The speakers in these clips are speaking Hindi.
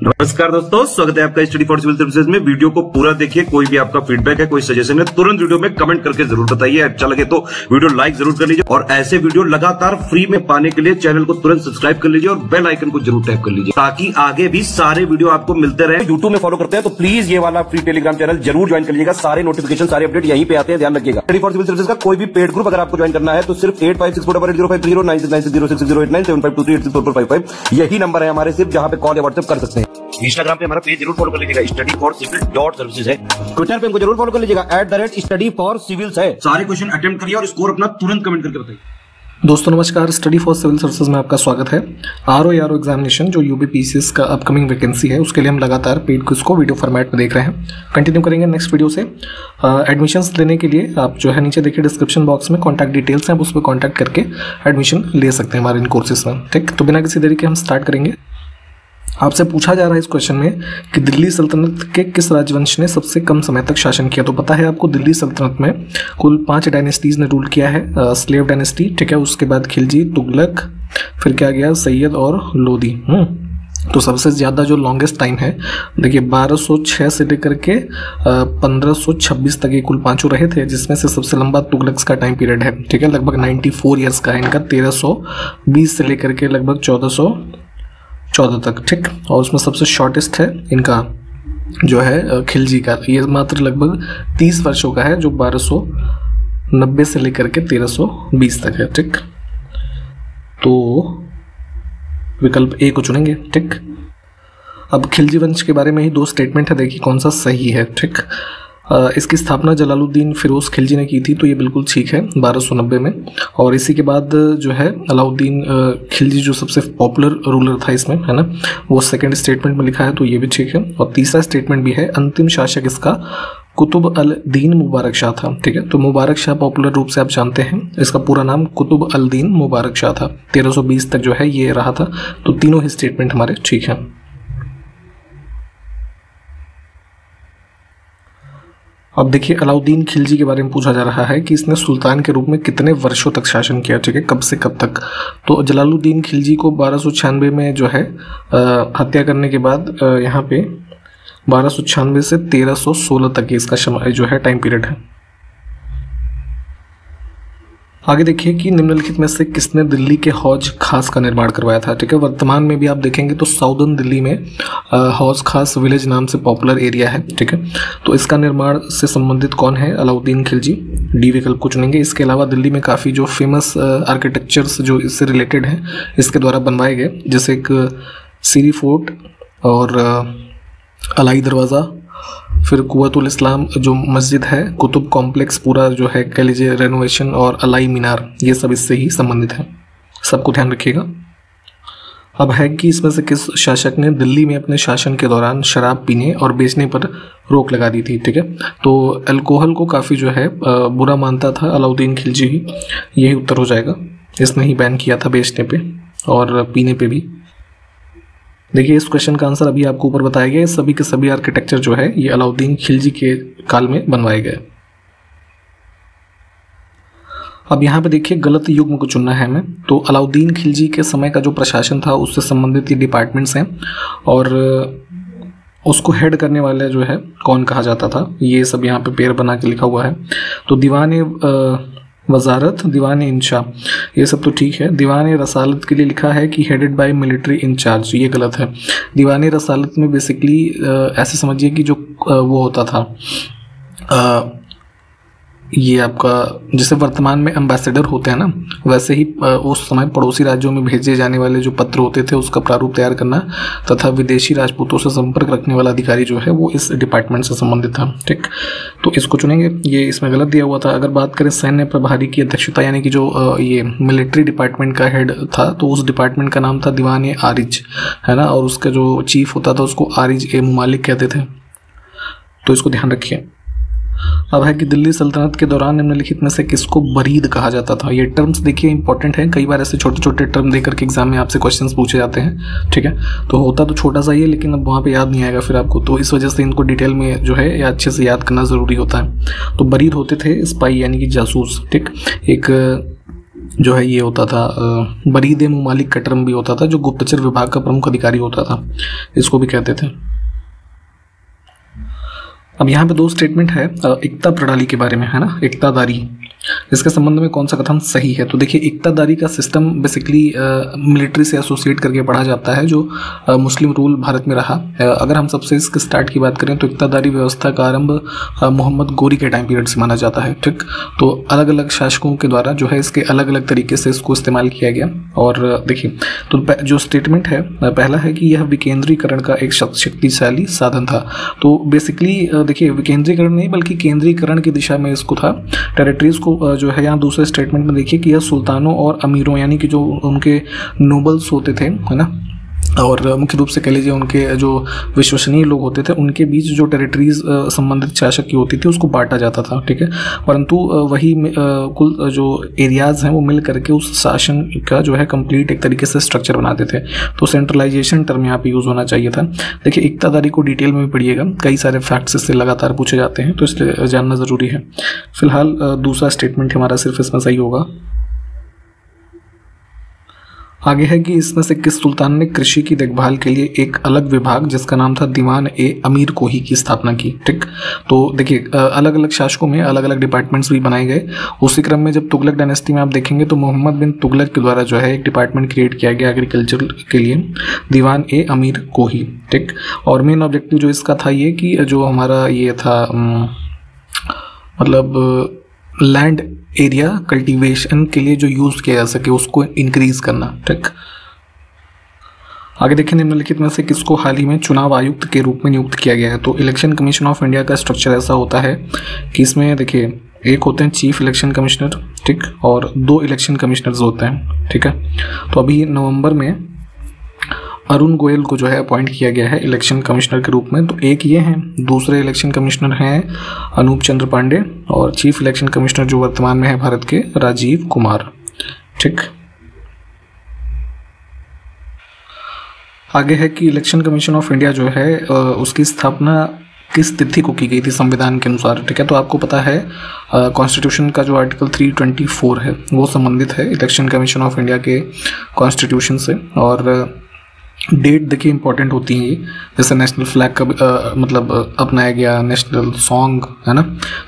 नमस्कार दोस्तों, स्वागत है आपका स्टडी फॉर सिविल सर्विसेज में। वीडियो को पूरा देखिए। कोई भी आपका फीडबैक है, कोई सजेशन है, तुरंत वीडियो में कमेंट करके जरूर बताइए। अच्छा लगे तो वीडियो लाइक जरूर कर लीजिए और ऐसे वीडियो लगातार फ्री में पाने के लिए चैनल को तुरंत सब्सक्राइब कर लीजिए और बेल आइकन को जरूर टैप कर लीजिए ताकि आगे भी सारे वीडियो आपको मिलते रहे। यूट्यूब में फॉलो करते हैं तो प्लीज ये वाला फ्री टेलीग्राम चैनल जरूर ज्वाइन कर लीजिएगा। सारे नोटिफिकेशन, सारे अपडेट यहीं पे आते हैं, ध्यान रखिएगा। स्टडी फॉर सिविल सर्विसेज का कोई भी पेड ग्रुप अगर आपको ज्वाइन करना है तो सिर्फ 856488053096908523864455 यही नंबर है हमारे, सिर्फ जहां पे कॉल या व्हाट्सएप कर सकते हैं। इंस्टाग्राम पे हमारा पेज जरूर फॉलो कर लीजिएगा, स्टडी फॉर सिविल .सर्विसेज है। ट्विटर पे हमको जरूर फॉलो कर लीजिएगा, @study for civils है। सारे क्वेश्चन अटेम्प्ट करिए और स्कोर अपना तुरंत कमेंट करके बताइए। दोस्तों नमस्कार, स्टडी फॉर सिविल सर्विसेज में आपका स्वागत है। आरओ एग्जामिनेशन जो यूपीपीसीएस का अपकमिंग वैकेंसी है उसके लिए हम लगातार पेड क्विज को वीडियो फॉर्मेट में देख रहे हैं। कंटिन्यू करेंगे नेक्स्ट वीडियो से। एडमिशन्स लेने के लिए आप जो है नीचे देखिए डिस्क्रिप्शन बॉक्स में कॉन्टैक्ट डिटेल्स हैं, आप उस पर कॉन्टैक्ट करके एडमिशन ले सकते हैं हमारे इन कोर्सेज में। ठीक, तो बिना किसी देरी के हम स्टार्ट करेंगे। आपसे पूछा जा रहा है इस क्वेश्चन में कि दिल्ली सल्तनत के किस राजवंश ने सबसे कम समय तक शासन किया। तो पता है आपको दिल्ली सल्तनत में कुल 5 डायनेस्टीज ने रूल किया है। स्लेव डायनेस्टी, ठीक है, उसके बाद खिलजी, तुगलक, फिर क्या गया सैयद और लोदी। तो सबसे ज़्यादा जो लॉन्गेस्ट टाइम है देखिए 1206 से लेकर के 1526 तक ये कुल पाँचों रहे थे, जिसमें से सबसे लंबा तुगलक का टाइम पीरियड है। ठीक है, लगभग 94 ईयर्स का है इनका, 1320 से लेकर के लगभग 1414 तक। ठीक, और उसमें सबसे शॉर्टेस्ट है इनका जो है खिलजी का, ये मात्र लगभग 30 वर्षों का है, जो 1290 से लेकर के 1320 तक है। ठीक, तो विकल्प ए को चुनेंगे। ठीक, अब खिलजी वंश के बारे में ही 2 स्टेटमेंट है, देखिए कौन सा सही है। ठीक, इसकी स्थापना जलालुद्दीन फिरोज खिलजी ने की थी, तो ये बिल्कुल ठीक है 1290 में। और इसी के बाद जो है अलाउद्दीन खिलजी जो सबसे पॉपुलर रूलर था इसमें, है ना, वो सेकंड स्टेटमेंट में लिखा है, तो ये भी ठीक है। और तीसरा स्टेटमेंट भी है, अंतिम शासक इसका कुतुब अल दीन मुबारक शाह था। ठीक है, तो मुबारक शाह पॉपुलर रूप से आप जानते हैं, इसका पूरा नाम कुतुब अल दीन मुबारक शाह था। 1320 तक जो है ये रहा था। तो तीनों ही स्टेटमेंट हमारे ठीक है। अब देखिए अलाउद्दीन खिलजी के बारे में पूछा जा रहा है कि इसने सुल्तान के रूप में कितने वर्षों तक शासन किया। ठीक है, कब से कब तक। तो जलालुद्दीन खिलजी को 1296 में जो है हत्या करने के बाद यहाँ पे 1296 से 1316 तक इसका जो है टाइम पीरियड है। आगे देखिए कि निम्नलिखित में से किसने दिल्ली के हौज खास का निर्माण करवाया था। ठीक है, वर्तमान में भी आप देखेंगे तो साउदर्न दिल्ली में हौज खास विलेज नाम से पॉपुलर एरिया है। ठीक है, तो इसका निर्माण से संबंधित कौन है? अलाउद्दीन खिलजी, डी विकल्प को चुनेंगे। इसके अलावा दिल्ली में काफ़ी जो फेमस आर्किटेक्चर्स जो इससे रिलेटेड हैं इसके द्वारा बनवाए गए, जैसे एक सीरी फोर्ट और अलाई दरवाज़ा, फिर कुव्वतुल इस्लाम जो मस्जिद है, कुतुब कॉम्प्लेक्स पूरा जो है कह लीजिए रेनोवेशन, और अलाई मीनार, ये सब इससे ही संबंधित है। सबको ध्यान रखिएगा। अब है कि इसमें से किस शासक ने दिल्ली में अपने शासन के दौरान शराब पीने और बेचने पर रोक लगा दी थी। ठीक है, तो अल्कोहल को काफ़ी जो है बुरा मानता था अलाउद्दीन खिलजी ही, यही उत्तर हो जाएगा। इसने ही बैन किया था बेचने पे और पीने पे भी। देखिए इस क्वेश्चन का आंसर अभी आपको ऊपर बताया गया। सभी के सभी आर्किटेक्चर जो है ये अलाउद्दीन खिलजी के काल में बनवाए गए। अब यहाँ पे देखिए गलत युग्म को चुनना है हमें। तो अलाउद्दीन खिलजी के समय का जो प्रशासन था उससे संबंधित ये डिपार्टमेंट्स हैं और उसको हेड करने वाले जो है कौन कहा जाता था, ये सब यहाँ पे पेड़ बना के लिखा हुआ है। तो दीवान वजारत, दीवान इंशा, ये सब तो ठीक है। दीवान रसालत के लिए लिखा है कि हेडेड बाय मिलिट्री इंचार्ज, ये गलत है। दीवान रसालत में बेसिकली ऐसे समझिए कि जो वो होता था ये आपका जैसे वर्तमान में एम्बेसडर होते हैं ना, वैसे ही उस समय पड़ोसी राज्यों में भेजे जाने वाले जो पत्र होते थे उसका प्रारूप तैयार करना तथा विदेशी राजपूतों से संपर्क रखने वाला अधिकारी जो है वो इस डिपार्टमेंट से संबंधित था। ठीक, तो इसको चुनेंगे, ये इसमें गलत दिया हुआ था। अगर बात करें सैन्य प्रभारी की अध्यक्षता, यानी कि जो ये मिलिट्री डिपार्टमेंट का हेड था, तो उस डिपार्टमेंट का नाम था दीवान आरिज, है ना, और उसका जो चीफ होता था उसको आरिज ए मुमालिक कहते थे। तो इसको ध्यान रखिए। अब है कि दिल्ली सल्तनत के दौरान निम्नलिखित में से किसको बरीद कहा जाता था। ये टर्म्स देखिए इंपॉर्टेंट हैं, कई बार ऐसे छोटे छोटे टर्म देकर के एग्जाम में आपसे क्वेश्चंस पूछे जाते हैं। ठीक है, तो होता तो छोटा सा ही है लेकिन अब वहाँ पे याद नहीं आएगा फिर आपको, तो इस वजह से इनको डिटेल में जो है या अच्छे से याद करना ज़रूरी होता है। तो बरीद होते थे स्पाई यानी कि जासूस। ठीक, एक जो है ये होता था बरीद मुमालिक का टर्म भी होता था, जो गुप्तचर विभाग का प्रमुख अधिकारी होता था, इसको भी कहते थे। अब यहाँ पे दो स्टेटमेंट है एकता प्रणाली के बारे में, है ना, एकतादारी, इसके संबंध में कौन सा कथन सही है? तो देखिए एकतादारी का सिस्टम बेसिकली मिलिट्री से एसोसिएट करके पढ़ा जाता है, जो मुस्लिम रूल भारत में रहा। अगर हम सबसे इसके स्टार्ट की बात करें तो एकतादारी व्यवस्था का आरंभ मोहम्मद गोरी के टाइम पीरियड से माना जाता है, ठीक। तो अलग अलग शासकों के द्वारा जो है इसके अलग अलग तरीके से इसको इस्तेमाल किया गया। और देखिए तो जो स्टेटमेंट है पहला है कि यह विकेंद्रीकरण का एक शक्तिशाली साधन था। तो बेसिकली देखिए विकेंद्रीकरण नहीं बल्कि केंद्रीकरण की दिशा में इसको था। टेरिटरीज को जो है यहाँ दूसरे स्टेटमेंट में देखिए कि यह सुल्तानों और अमीरों यानी कि जो उनके नोबल्स होते थे, है ना, और मुख्य रूप से कह लीजिए उनके जो विश्वसनीय लोग होते थे उनके बीच जो टेरिटरीज संबंधित शासक की होती थी उसको बांटा जाता था, ठीक है। परंतु वही कुल जो एरियाज हैं वो मिल करके उस शासन का जो है कंप्लीट एक तरीके से स्ट्रक्चर बनाते थे। तो सेंट्रलाइजेशन टर्म यहाँ पे यूज़ होना चाहिए था। देखिए एकतादारी को डिटेल में भी पढ़िएगा, कई सारे फैक्ट्स इससे लगातार पूछे जाते हैं, तो इसलिए जानना ज़रूरी है। फिलहाल दूसरा स्टेटमेंट हमारा सिर्फ इसमें सही होगा। आगे है कि इसमें से किस सुल्तान ने कृषि की देखभाल के लिए एक अलग विभाग जिसका नाम था दीवान ए अमीर कोही की स्थापना की, ठीक। तो देखिए अलग अलग शासकों में अलग अलग डिपार्टमेंट्स भी बनाए गए। उसी क्रम में जब तुगलक डायनेस्टी में आप देखेंगे तो मोहम्मद बिन तुगलक के द्वारा जो है एक डिपार्टमेंट क्रिएट किया गया एग्रीकल्चर के लिए, दीवान ए अमीर कोही, ठीक। और मेन ऑब्जेक्टिव जो इसका था ये कि जो हमारा ये था मतलब लैंड एरिया कल्टीवेशन के लिए जो यूज किया जा सके उसको इंक्रीज करना, ठीक। आगे देखिए निम्नलिखित में से किसको हाल ही में चुनाव आयुक्त के रूप में नियुक्त किया गया है? तो इलेक्शन कमीशन ऑफ इंडिया का स्ट्रक्चर ऐसा होता है कि इसमें देखिए एक होते हैं चीफ इलेक्शन कमिश्नर, ठीक, और 2 इलेक्शन कमिश्नर्स होते हैं, ठीक है। तो अभी नवंबर में अरुण गोयल को जो है अपॉइंट किया गया है इलेक्शन कमिश्नर के रूप में। तो एक ये हैं, दूसरे इलेक्शन कमिश्नर हैं अनूप चंद्र पांडे, और चीफ इलेक्शन कमिश्नर जो वर्तमान में है भारत के राजीव कुमार, ठीक। आगे है कि इलेक्शन कमीशन ऑफ इंडिया जो है उसकी स्थापना किस तिथि को की गई थी संविधान के अनुसार, ठीक है। तो आपको पता है कॉन्स्टिट्यूशन का जो आर्टिकल 324 है वो संबंधित है इलेक्शन कमीशन ऑफ इंडिया के कॉन्स्टिट्यूशन से। और डेट देखिए इंपॉर्टेंट होती है, जैसे नेशनल फ्लैग का मतलब अपनाया गया, नेशनल सॉन्ग, है ना।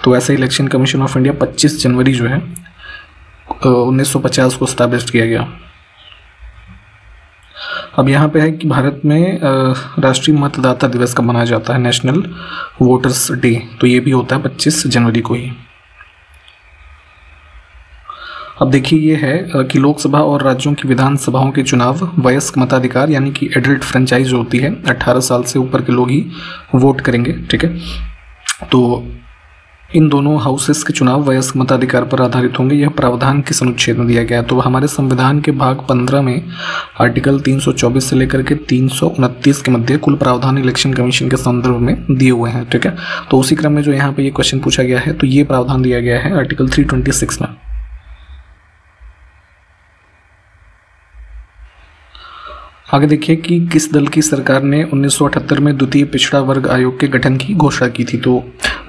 तो ऐसे इलेक्शन कमीशन ऑफ इंडिया 25 जनवरी जो है 1950 को स्टैब्लिश किया गया। अब यहाँ पे है कि भारत में राष्ट्रीय मतदाता दिवस कब मनाया जाता है? नेशनल वोटर्स डे, तो ये भी होता है 25 जनवरी को ही। अब देखिए ये है कि लोकसभा और राज्यों की विधानसभाओं के चुनाव वयस्क मताधिकार यानी कि एडल्ट फ्रेंचाइज होती है, 18 साल से ऊपर के लोग ही वोट करेंगे, ठीक है। तो इन दोनों हाउसेस के चुनाव वयस्क मताधिकार पर आधारित होंगे। यह प्रावधान किस अनुच्छेद में दिया गया है? तो हमारे संविधान के भाग 15 में आर्टिकल 324 से लेकर के 329 के मध्य कुल प्रावधान इलेक्शन कमीशन के संदर्भ में दिए हुए हैं, ठीक है। तो उसी क्रम में जो यहाँ पे ये क्वेश्चन पूछा गया है तो ये प्रावधान दिया गया है आर्टिकल 326 में। आगे देखिए कि किस दल की सरकार ने 1978 में द्वितीय पिछड़ा वर्ग आयोग के गठन की घोषणा की थी? तो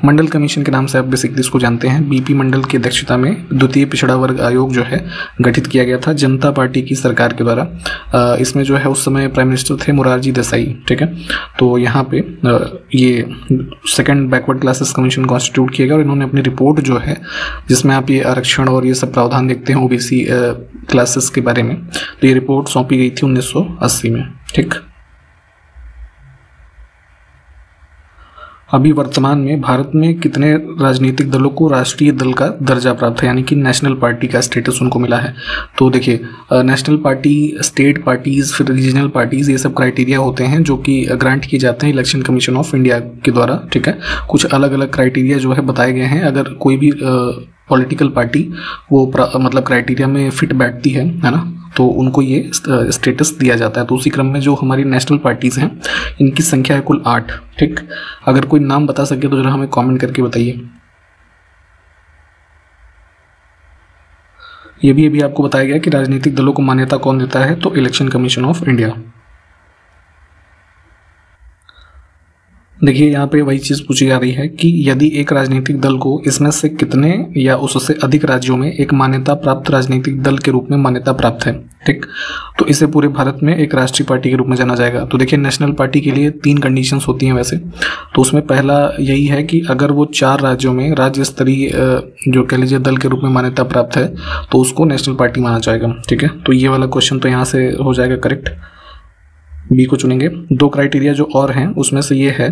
मंडल कमीशन के नाम से आप बेसिकली इसको जानते हैं। बीपी मंडल की अध्यक्षता में द्वितीय पिछड़ा वर्ग आयोग जो है गठित किया गया था जनता पार्टी की सरकार के द्वारा। इसमें जो है उस समय प्राइम मिनिस्टर थे मोरारजी देसाई, ठीक है। तो यहाँ पे ये second backward classes commission constitute किया गया और इन्होंने अपनी रिपोर्ट जो है जिसमें आप ये आरक्षण और ये सब प्रावधान देखते हैं ओबीसी क्लासेस के बारे में, तो ये रिपोर्ट सौंपी गई थी 1980 में, ठीक। अभी वर्तमान में भारत में कितने राजनीतिक दलों को राष्ट्रीय दल का दर्जा प्राप्त है यानी कि नेशनल पार्टी का स्टेटस उनको मिला है? तो देखिए नेशनल पार्टी, स्टेट पार्टीज, फिर रीजनल पार्टीज, ये सब क्राइटेरिया होते हैं जो कि ग्रांट किए जाते हैं इलेक्शन कमीशन ऑफ इंडिया के द्वारा, ठीक है। कुछ अलग अलग क्राइटेरिया जो है बताए गए हैं। अगर कोई भी पॉलिटिकल पार्टी वो मतलब क्राइटेरिया में फिट बैठती है ना, तो उनको ये स्टेटस दिया जाता है। तो उसी क्रम में जो हमारी नेशनल पार्टीज हैं इनकी संख्या है कुल 8, ठीक। अगर कोई नाम बता सके तो जरा हमें कमेंट करके बताइए। ये भी अभी आपको बताया गया कि राजनीतिक दलों को मान्यता कौन देता है, तो इलेक्शन कमीशन ऑफ इंडिया। देखिए यहाँ पे वही चीज़ पूछी जा रही है कि यदि एक राजनीतिक दल को इसमें से कितने या उससे अधिक राज्यों में एक मान्यता प्राप्त राजनीतिक दल के रूप में मान्यता प्राप्त है, ठीक, तो इसे पूरे भारत में एक राष्ट्रीय पार्टी के रूप में जाना जाएगा। तो देखिए नेशनल पार्टी के लिए 3 कंडीशंस होती हैं वैसे, तो उसमें पहला यही है कि अगर वो 4 राज्यों में राज्य स्तरीय जो कह लीजिए दल के रूप में मान्यता प्राप्त है तो उसको नेशनल पार्टी माना जाएगा, ठीक है। तो ये वाला क्वेश्चन तो यहाँ से हो जाएगा करेक्ट, बी को चुनेंगे। 2 क्राइटेरिया जो और हैं उसमें से ये है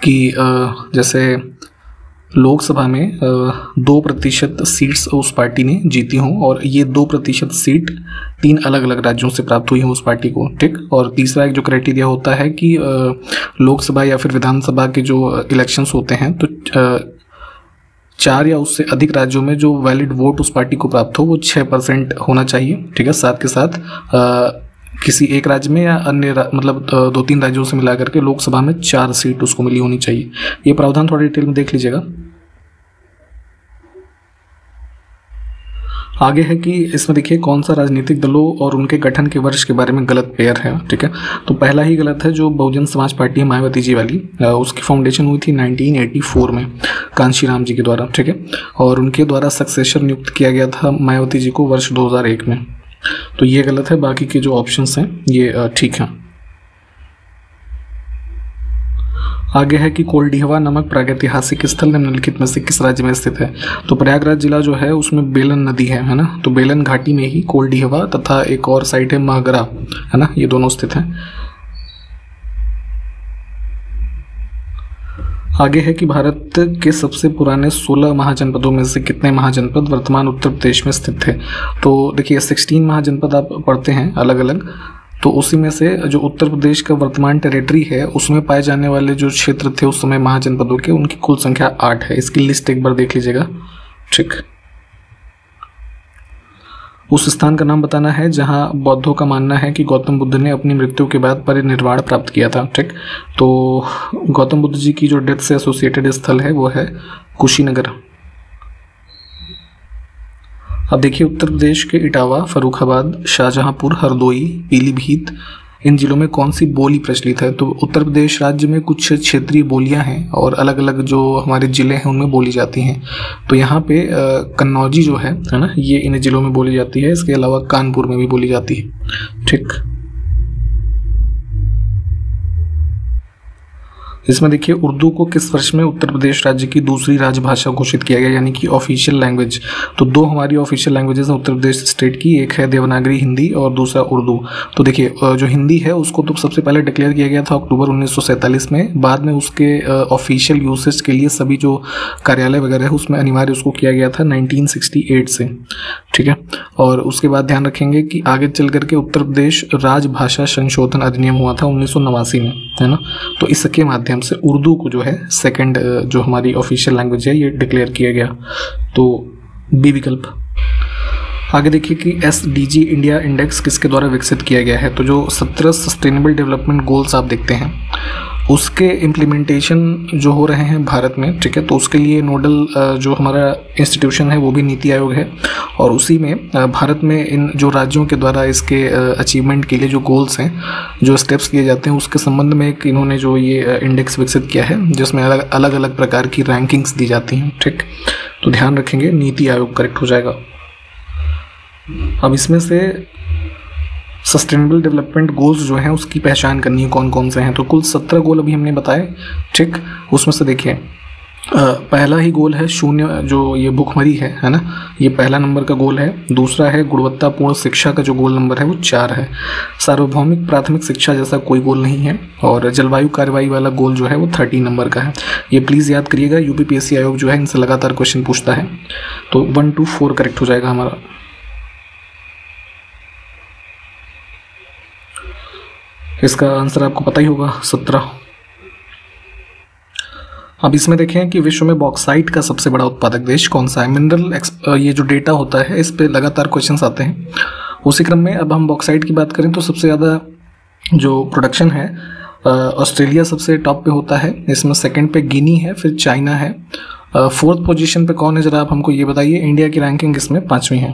कि जैसे लोकसभा में 2% सीट्स उस पार्टी ने जीती हों और ये 2% सीट 3 अलग अलग राज्यों से प्राप्त हुई हैं उस पार्टी को, ठीक। और तीसरा एक जो क्राइटेरिया होता है कि लोकसभा या फिर विधानसभा के जो इलेक्शंस होते हैं तो 4 या उससे अधिक राज्यों में जो वैलिड वोट उस पार्टी को प्राप्त हो वो 6% होना चाहिए, ठीक है। साथ के साथ किसी एक राज्य में या अन्य मतलब 2-3 राज्यों से मिलाकर के लोकसभा में 4 सीट उसको मिली होनी चाहिए। ये प्रावधान थोड़ा डिटेल में देख लीजिएगा। आगे है कि इसमें देखिए कौन सा राजनीतिक दलों और उनके गठन के वर्ष के बारे में गलत पेयर है, ठीक है। तो पहला ही गलत है जो बहुजन समाज पार्टी है मायावती जी वाली, उसकी फाउंडेशन हुई थी 1984 में कांशीराम जी के द्वारा, ठीक है। और उनके द्वारा सक्सेसर नियुक्त किया गया था मायावती जी को वर्ष 2001 में। तो ये गलत है, बाकी के जो ऑप्शंस हैं ये ठीक हैं। आगे है कि कोल्डिहवा नामक प्रागैतिहासिक स्थल निम्नलिखित में से किस राज्य में स्थित है। तो प्रयागराज जिला जो है उसमें बेलन नदी है ना, तो बेलन घाटी में ही कोल्डिहवा तथा एक और साइट है मागरा, है ना, ये दोनों स्थित हैं। आगे है कि भारत के सबसे पुराने 16 महाजनपदों में से कितने महाजनपद वर्तमान उत्तर प्रदेश में स्थित थे। तो देखिए 16 महाजनपद आप पढ़ते हैं अलग अलग, तो उसी में से जो उत्तर प्रदेश का वर्तमान टेरिटरी है उसमें पाए जाने वाले जो क्षेत्र थे उस समय महाजनपदों के, उनकी कुल संख्या 8 है। इसकी लिस्ट एक बार देख लीजिएगा, ठीक। उस स्थान का नाम बताना है जहां बौद्धों का मानना है कि गौतम बुद्ध ने अपनी मृत्यु के बाद परिनिर्वाण प्राप्त किया था, ठीक। तो गौतम बुद्ध जी की जो डेथ से एसोसिएटेड स्थल है वो है कुशीनगर। अब देखिए उत्तर प्रदेश के इटावा, फर्रुखाबाद, शाहजहांपुर, हरदोई, पीलीभीत, इन जिलों में कौन सी बोली प्रचलित है। तो उत्तर प्रदेश राज्य में कुछ क्षेत्रीय बोलियां हैं और अलग अलग जो हमारे ज़िले हैं उनमें बोली जाती हैं। तो यहाँ पे कन्नौजी जो है ना, ये इन जिलों में बोली जाती है। इसके अलावा कानपुर में भी बोली जाती है, ठीक। इसमें देखिए उर्दू को किस वर्ष में उत्तर प्रदेश राज्य की दूसरी राजभाषा घोषित किया गया, यानी कि ऑफिशियल लैंग्वेज। तो 2 हमारी ऑफिशियल लैंग्वेजेस हैं उत्तर प्रदेश स्टेट की, एक है देवनागरी हिंदी और दूसरा उर्दू। तो देखिए जो हिंदी है उसको तो सबसे पहले डिक्लेयर किया गया था अक्टूबर 1947 में, बाद में उसके ऑफिशियल यूसेज के लिए सभी जो कार्यालय वगैरह है उसमें अनिवार्य उसको किया गया था 1968 से, ठीक है। और उसके बाद ध्यान रखेंगे कि आगे चल करके उत्तर प्रदेश राजभाषा संशोधन अधिनियम हुआ था 1989 में, है ना। तो इसके माध्यम से उर्दू को जो है सेकंड जो हमारी ऑफिशियल लैंग्वेज है ये डिक्लेयर किया गया। तो बी विकल्प। आगे देखिए कि SDG इंडिया इंडेक्स किसके द्वारा विकसित किया गया है। तो जो 17 सस्टेनेबल डेवलपमेंट गोल्स आप देखते हैं उसके इम्प्लीमेंटेशन जो हो रहे हैं भारत में, ठीक है। तो उसके लिए नोडल जो हमारा इंस्टीट्यूशन है वो भी नीति आयोग है, और उसी में भारत में इन जो राज्यों के द्वारा इसके अचीवमेंट के लिए जो गोल्स हैं, जो स्टेप्स लिए जाते हैं, उसके संबंध में एक इन्होंने जो ये इंडेक्स विकसित किया है जिसमें अलग अलग प्रकार की रैंकिंग्स दी जाती हैं, ठीक। तो ध्यान रखेंगे नीति आयोग करेक्ट हो जाएगा। अब इसमें से सस्टेनेबल डेवलपमेंट गोल्स जो हैं उसकी पहचान करनी है कौन कौन से हैं। तो कुल 17 गोल अभी हमने बताए, ठीक। उसमें से देखिए पहला ही गोल है शून्य जो ये भुखमरी है ना, ये पहला नंबर का गोल है। दूसरा है गुणवत्तापूर्ण शिक्षा का जो गोल नंबर है वो 4 है। सार्वभौमिक प्राथमिक शिक्षा जैसा कोई गोल नहीं है। और जलवायु कार्रवाई वाला गोल जो है वो 13 नंबर का है। ये प्लीज़ याद करिएगा, UPPSC आयोग जो है इनसे लगातार क्वेश्चन पूछता है। तो 1 to 4 करेक्ट हो जाएगा हमारा। इसका आंसर आपको पता ही होगा 17। अब इसमें देखें कि विश्व में बॉक्साइट का सबसे बड़ा उत्पादक देश कौन सा है। मिनरल ये जो डेटा होता है इस पे लगातार क्वेश्चंस आते हैं। उसी क्रम में अब हम बॉक्साइट की बात करें तो सबसे ज़्यादा जो प्रोडक्शन है ऑस्ट्रेलिया सबसे टॉप पे होता है। इसमें सेकंड पे गिनी है, फिर चाइना है। 4th पोजीशन पे कौन है जरा आप हमको ये बताइए। इंडिया की रैंकिंग इसमें 5वीं है।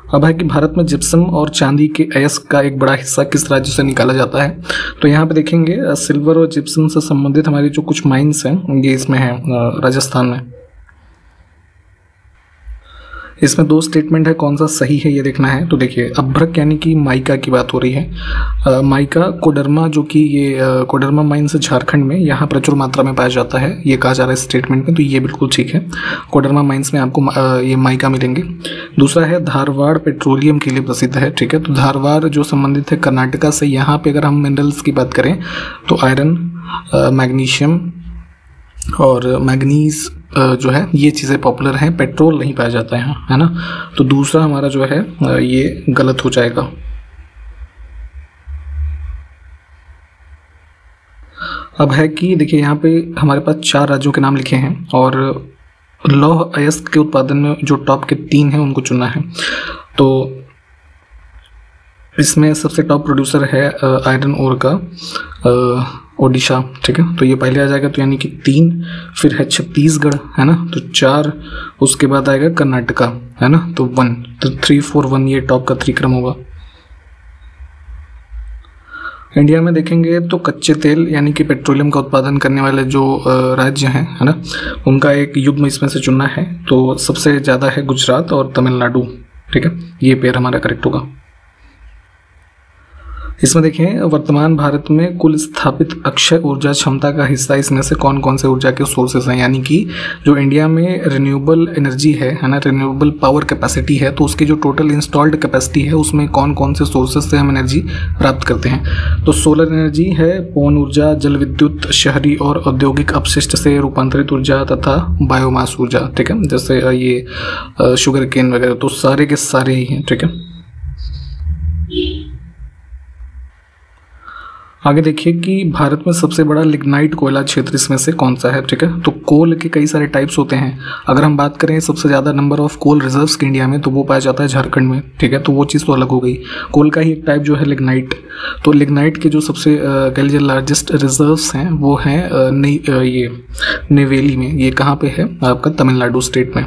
अब है कि भारत में जिप्सम और चांदी के अयस्क का एक बड़ा हिस्सा किस राज्य से निकाला जाता है। तो यहाँ पे देखेंगे सिल्वर और जिप्सम से संबंधित हमारी जो कुछ माइंस हैं ये इसमें है राजस्थान में। इसमें दो स्टेटमेंट है, कौन सा सही है ये देखना है। तो देखिए अभ्रक यानी कि माइका की बात हो रही है। माइका कोडरमा जो कि ये कोडरमा माइंस झारखंड में यहाँ प्रचुर मात्रा में पाया जाता है, ये कहा जा रहा है स्टेटमेंट में। तो ये बिल्कुल ठीक है, कोडरमा माइंस में आपको ये माइका मिलेंगे। दूसरा है धारवाड़ पेट्रोलियम के लिए प्रसिद्ध है, ठीक है। तो धारवाड़ जो संबंधित है कर्नाटका से। यहाँ पे अगर हम मिनरल्स की बात करें तो आयरन, मैग्नीशियम और मैग्नीज जो है ये चीज़ें पॉपुलर हैं। पेट्रोल नहीं पाया जाता है यहाँ, है ना। तो दूसरा हमारा जो है ये गलत हो जाएगा। अब है कि देखिए यहाँ पे हमारे पास 4 राज्यों के नाम लिखे हैं और लौह अयस्क के उत्पादन में जो टॉप के 3 हैं उनको चुना है। तो इसमें सबसे टॉप प्रोड्यूसर है आयरन ओर का ओडिशा, ठीक है। तो ये पहले आ जाएगा, तो यानी कि 3, फिर है छत्तीसगढ़, है ना। तो 4, उसके बाद आएगा कर्नाटका, है ना। तो 1, तो 3, 4, 1 ये टॉप का 3 क्रम होगा। इंडिया में देखेंगे तो कच्चे तेल यानी कि पेट्रोलियम का उत्पादन करने वाले जो राज्य हैं, है ना, उनका एक युग्म इसमें से चुनना है। तो सबसे ज़्यादा है गुजरात और तमिलनाडु, ठीक है। ये पेयर हमारा करेक्ट होगा। इसमें देखें वर्तमान भारत में कुल स्थापित अक्षय ऊर्जा क्षमता का हिस्सा इसमें से कौन कौन से ऊर्जा के सोर्सेस हैं, यानी कि जो इंडिया में रिन्यूएबल एनर्जी है ना, रिन्यूएबल पावर कैपेसिटी है, तो उसकी जो टोटल इंस्टॉल्ड कैपेसिटी है उसमें कौन कौन से सोर्सेस से हम एनर्जी प्राप्त करते हैं। तो सोलर एनर्जी है, पवन ऊर्जा, जल विद्युत, शहरी और औद्योगिक अपशिष्ट से रूपांतरित ऊर्जा तथा बायोमास ऊर्जा, ठीक है। जैसे ये शुगर केन वगैरह, तो सारे के सारे ही हैं, ठीक है। आगे देखिए कि भारत में सबसे बड़ा लिग्नाइट कोयला क्षेत्र इसमें से कौन सा है, ठीक है। तो कोल के कई सारे टाइप्स होते हैं। अगर हम बात करें सबसे ज़्यादा नंबर ऑफ कोल रिजर्व्स के इंडिया में, तो वो पाया जाता है झारखंड में, ठीक है। तो वो चीज़ तो अलग हो गई। कोल का ही एक टाइप जो है लिग्नाइट। तो लिग्नाइट के जो सबसे कह लीजिए लार्जेस्ट रिजर्व्स हैं वो हैं ये नेवेली में। ये कहाँ पे है आपका, तमिलनाडु स्टेट में।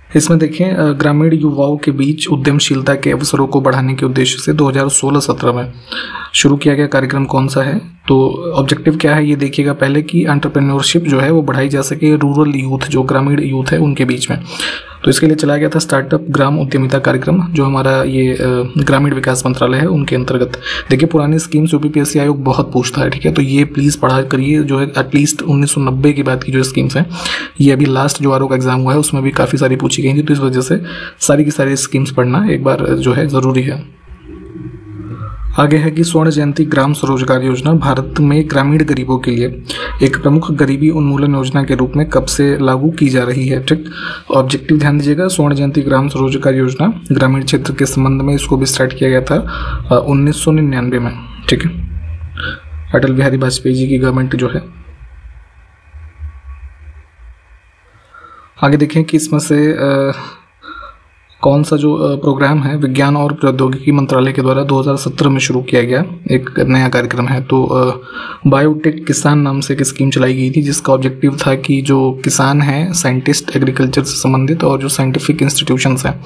इसमें देखें ग्रामीण युवाओं के बीच उद्यमशीलता के अवसरों को बढ़ाने के उद्देश्य से 2016-17 में शुरू किया गया कार्यक्रम कौन सा है। तो ऑब्जेक्टिव क्या है ये देखिएगा पहले कि एंटरप्रेन्योरशिप जो है वो बढ़ाई जा सके रूरल यूथ, जो ग्रामीण यूथ है उनके बीच में। तो इसके लिए चलाया गया था स्टार्टअप ग्राम उद्यमिता कार्यक्रम, जो हमारा ये ग्रामीण विकास मंत्रालय है उनके अंतर्गत। देखिए पुरानी स्कीम्स यूपीपीएससी आयोग बहुत पूछता है, ठीक है। तो ये प्लीज़ पढ़ा करिए, जो है एटलीस्ट 1990 की बात की जो स्कीम्स हैं, ये अभी लास्ट जो आरओ का एग्जाम हुआ है उसमें भी काफ़ी सारी पूछी गई थी। तो इस वजह से सारी की सारी स्कीम्स पढ़ना एक बार जो है ज़रूरी है। आगे है कि स्वर्ण जयंती ग्राम स्वरोजगार योजना भारत में ग्रामीण गरीबों के लिए एक प्रमुख गरीबी उन्मूलन योजना के रूप में कब से लागू की जा रही है, ठीक। ऑब्जेक्टिव ध्यान दीजिएगा, स्वर्ण जयंती ग्राम स्वरोजगार योजना ग्रामीण क्षेत्र के संबंध में इसको भी स्टार्ट किया गया था 1999 में, ठीक है। अटल बिहारी वाजपेयी जी की गवर्नमेंट जो है। आगे देखें कि इसमें से कौन सा जो प्रोग्राम है विज्ञान और प्रौद्योगिकी मंत्रालय के द्वारा 2017 में शुरू किया गया एक नया कार्यक्रम है। तो बायोटेक किसान नाम से एक स्कीम चलाई गई थी, जिसका ऑब्जेक्टिव था कि जो किसान हैं, साइंटिस्ट, एग्रीकल्चर से संबंधित और जो साइंटिफिक इंस्टीट्यूशंस हैं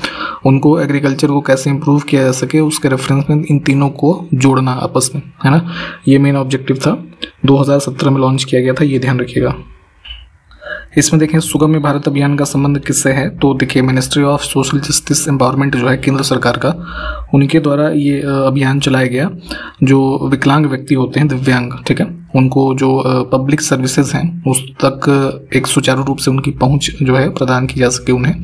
उनको एग्रीकल्चर को कैसे इम्प्रूव किया जा सके उसके रेफरेंस में इन तीनों को जोड़ना आपस में, है ना। ये मेन ऑब्जेक्टिव था, 2017 में लॉन्च किया गया था, ये ध्यान रखिएगा। इसमें देखें सुगम्य भारत अभियान का संबंध किससे है। तो देखिए ministry of social justice empowerment जो है केंद्र सरकार का, उनके द्वारा ये अभियान चलाया गया। जो विकलांग व्यक्ति होते हैं, दिव्यांग, ठीक है, उनको जो पब्लिक सर्विसेज हैं उस तक एक सुचारू रूप से उनकी पहुंच जो है प्रदान की जा सके उन्हें,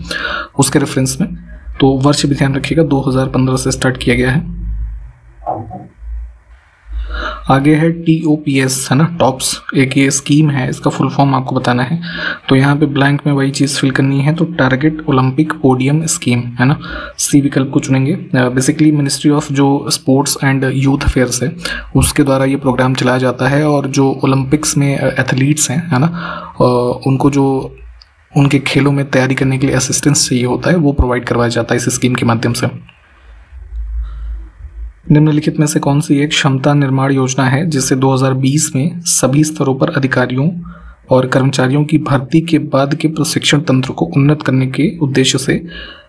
उसके रेफरेंस में। तो वर्ष भी ध्यान रखिएगा, 2015 से स्टार्ट किया गया है। आगे है TOPS, है ना, टॉप्स, एक ये स्कीम है, इसका फुल फॉर्म आपको बताना है। तो यहाँ पे ब्लैंक में वही चीज़ फिल करनी है। तो टारगेट ओलंपिक पोडियम स्कीम, है ना, सी विकल्प को चुनेंगे। बेसिकली मिनिस्ट्री ऑफ जो स्पोर्ट्स एंड यूथ अफेयर्स है उसके द्वारा ये प्रोग्राम चलाया जाता है। और जो ओलंपिक्स में एथलीट्स हैं, है ना, उनको जो उनके खेलों में तैयारी करने के लिए असिस्टेंस चाहिए होता है वो प्रोवाइड करवाया जाता है इस स्कीम के माध्यम से। निम्नलिखित में से कौन सी एक क्षमता निर्माण योजना है जिससे 2020 में सभी स्तरों पर अधिकारियों और कर्मचारियों की भर्ती के बाद के प्रशिक्षण तंत्र को उन्नत करने के उद्देश्य से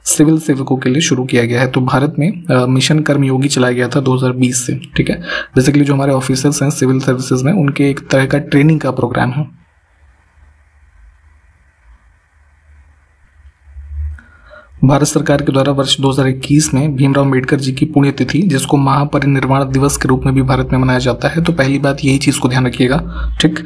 सिविल सेवकों के लिए शुरू किया गया है। तो भारत में मिशन कर्मयोगी चलाया गया था 2020 से। ठीक है, बेसिकली जो हमारे ऑफिसर्स हैं सिविल सर्विसेज में, उनके एक तरह का ट्रेनिंग का प्रोग्राम है। भारत सरकार के द्वारा वर्ष 2021 में भीमराव अम्बेडकर जी की पुण्यतिथि, जिसको महापरिनिर्वाण दिवस के रूप में भी भारत में मनाया जाता है। तो पहली बात यही चीज़ को ध्यान रखिएगा। ठीक,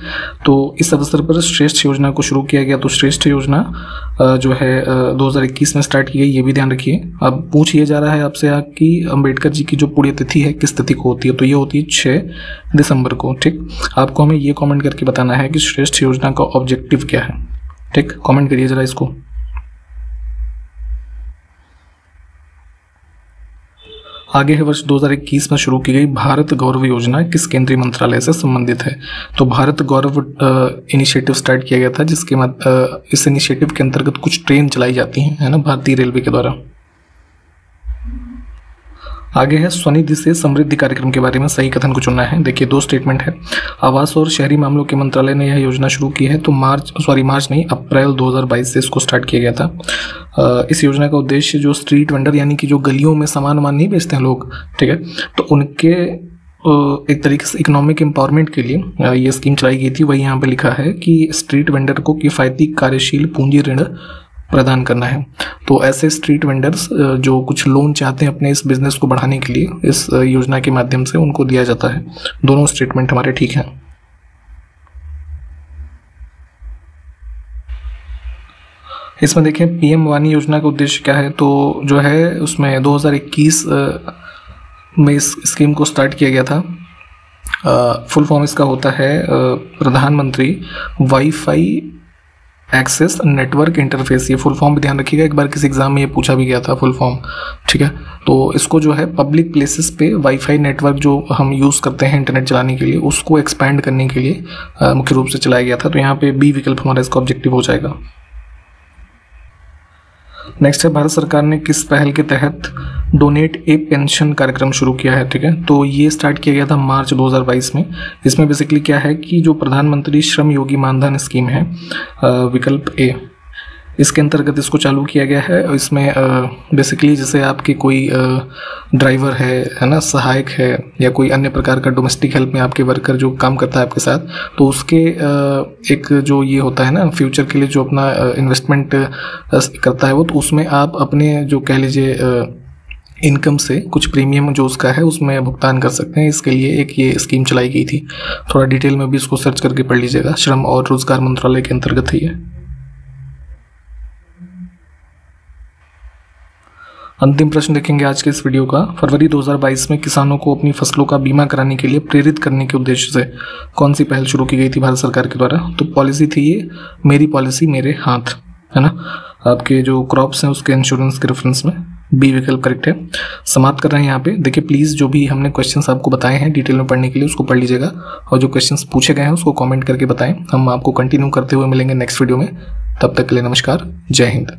तो इस अवसर पर श्रेष्ठ योजना को शुरू किया गया। तो श्रेष्ठ योजना जो है 2021 में स्टार्ट की गई, ये भी ध्यान रखिए। अब पूछ ये जा रहा है आपसे कि अम्बेडकर जी की जो पुण्यतिथि है किस तिथि को होती है, तो ये होती है 6 दिसंबर को। ठीक, आपको हमें ये कॉमेंट करके बताना है कि श्रेष्ठ योजना का ऑब्जेक्टिव क्या है। ठीक, कॉमेंट करिए जरा इसको। आगे है वर्ष 2021 में शुरू की गई भारत गौरव योजना किस केंद्रीय मंत्रालय से संबंधित है। तो भारत गौरव इनिशिएटिव स्टार्ट किया गया था, जिसके इस इनिशिएटिव के अंतर्गत कुछ ट्रेन चलाई जाती हैं, है ना, भारतीय रेलवे के द्वारा। आगे है स्वनिधि से समृद्धि कार्यक्रम के बारे में सही कथन को चुनना है। देखिए 2 स्टेटमेंट है। आवास और शहरी मामलों के मंत्रालय ने यह योजना शुरू की है। तो अप्रैल 2022 से इसको स्टार्ट किया गया था। इस योजना का उद्देश्य जो स्ट्रीट वेंडर यानी कि जो गलियों में सामान नहीं बेचते हैं लोग, ठीक है, तो उनके एक तरीके से इकोनॉमिक एम्पावरमेंट के लिए ये स्कीम चलाई गई थी। वही यहाँ पे लिखा है कि स्ट्रीट वेंडर को किफ़ायती कार्यशील पूंजी ऋण प्रदान करना है। तो ऐसे स्ट्रीट वेंडर्स जो कुछ लोन चाहते हैं अपने इस बिजनेस को बढ़ाने के लिए, इस योजना के माध्यम से उनको दिया जाता है। दोनों स्टेटमेंट हमारे ठीक हैं। इसमें देखें पीएम वानी योजना का उद्देश्य क्या है। तो जो है उसमें 2021 में इस स्कीम को स्टार्ट किया गया था। फुल फॉर्म इसका होता है प्रधानमंत्री वाईफाई एक्सेस नेटवर्क इंटरफेस। ये फुल फॉर्म भी ध्यान रखिएगा, एक बार किसी एग्जाम में ये पूछा भी गया था फुल फॉर्म। ठीक है, तो इसको जो है पब्लिक प्लेसेस पे वाईफाई नेटवर्क जो हम यूज़ करते हैं इंटरनेट चलाने के लिए, उसको एक्सपैंड करने के लिए मुख्य रूप से चलाया गया था। तो यहाँ पे बी विकल्प हमारा इसका ऑब्जेक्टिव हो जाएगा। नेक्स्ट है भारत सरकार ने किस पहल के तहत डोनेट ए पेंशन कार्यक्रम शुरू किया है। ठीक है, तो ये स्टार्ट किया गया था मार्च 2022 में। इसमें बेसिकली क्या है कि जो प्रधानमंत्री श्रम योगी मानधन स्कीम है, विकल्प ए, इसके अंतर्गत इसको चालू किया गया है। इसमें बेसिकली जैसे आपके कोई ड्राइवर है ना, सहायक है, या कोई अन्य प्रकार का डोमेस्टिक हेल्प में आपके वर्कर जो काम करता है आपके साथ, तो उसके एक जो ये होता है ना फ्यूचर के लिए जो अपना इन्वेस्टमेंट करता है वो, तो उसमें आप अपने जो कह लीजिए इनकम से कुछ प्रीमियम जो उसका है उसमें भुगतान कर सकते हैं। इसके लिए एक ये स्कीम चलाई गई थी। थोड़ा डिटेल में भी इसको सर्च करके पढ़ लीजिएगा। श्रम और रोजगार मंत्रालय के अंतर्गत है ये। अंतिम प्रश्न देखेंगे आज के इस वीडियो का। फरवरी 2022 में किसानों को अपनी फसलों का बीमा कराने के लिए प्रेरित करने के उद्देश्य से कौन सी पहल शुरू की गई थी भारत सरकार के द्वारा। तो पॉलिसी थी ये मेरी पॉलिसी मेरे हाथ, है ना। आपके जो क्रॉप्स हैं उसके इंश्योरेंस के रेफरेंस में बी विकल्प करेक्ट है। समाप्त कर रहे हैं यहाँ पे। देखिए प्लीज़ जो भी हमने क्वेश्चंस आपको बताए हैं डिटेल में पढ़ने के लिए उसको पढ़ लीजिएगा, और जो क्वेश्चंस पूछे गए हैं उसको कमेंट करके बताएं। हम आपको कंटिन्यू करते हुए मिलेंगे नेक्स्ट वीडियो में। तब तक के लिए नमस्कार, जय हिंद।